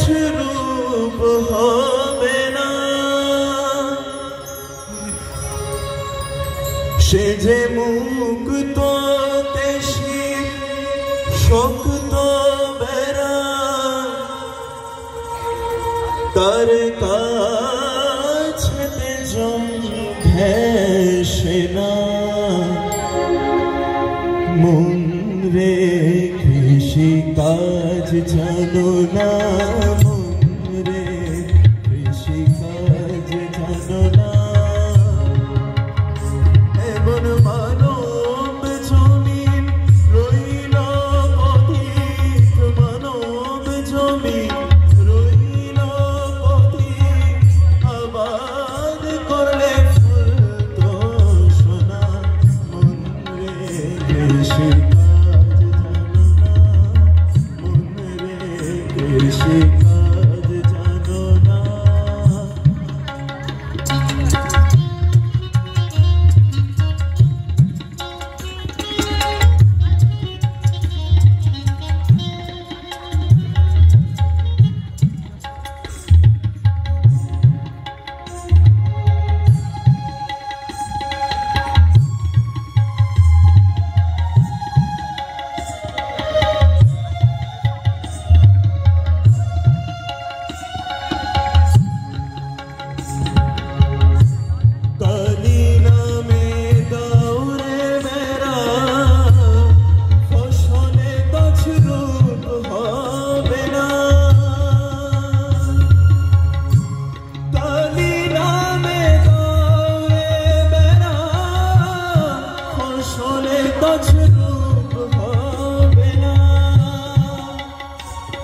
তছরূপ হবে না, সে যে মুক্ত দেশি শক্ত বেড়া, তার কাছে জম ঘেঁষে না। মন রে কৃষি কাজ জানো না, মন রে কৃষি কাজ জানো না। এমন মানব জমিন রইল পথিক, মানব জমিন রইল পথিক, আবাদ করলে ফুল তো সোনা। মন রে কৃষি কাজ জানো না, মন রে কৃষি কাজ জানো না।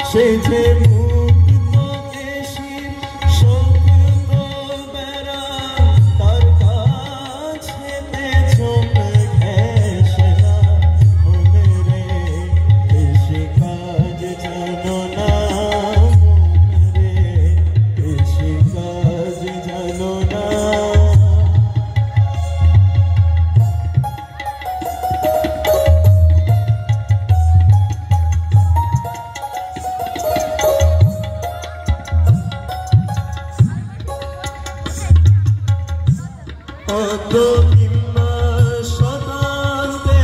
সে যে মুক্ত দেশি শক্ত বেড়া, তার কাছে জম ঘেঁষে না। মনে রে কৃষি কাজ জানো না, মনে রে কৃষি কাজ জানো না। কিংবা শতান্তে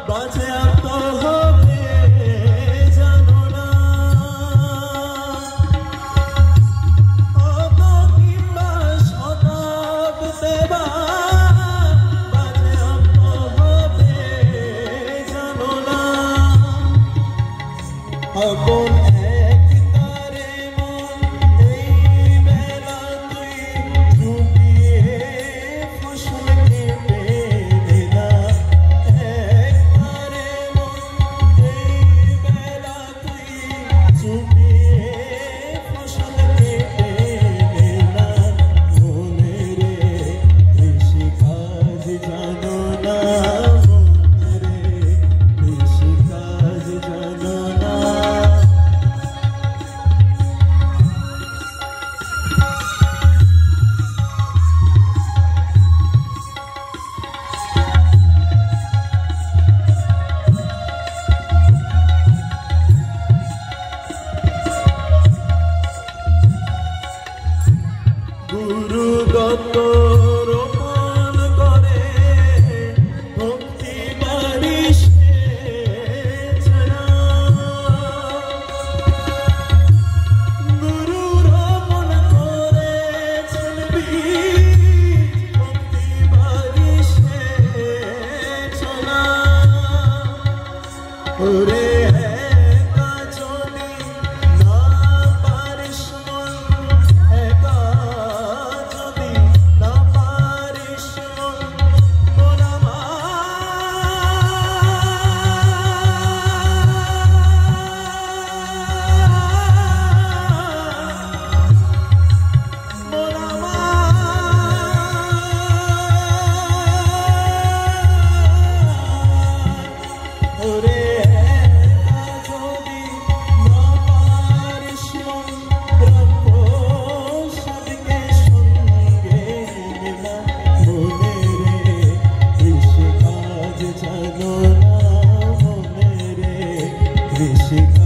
বাজে আত হবে জানো না, কিংবা শতাব্দে বাজে আত হবে জানো না। আপন গুরু দত্ত রোপণ করে ভক্তি বারিশ ছাড়া, গুরু রোপণ করেছেন বীজ ভক্তি বারিশ ছাড়া। ওরে She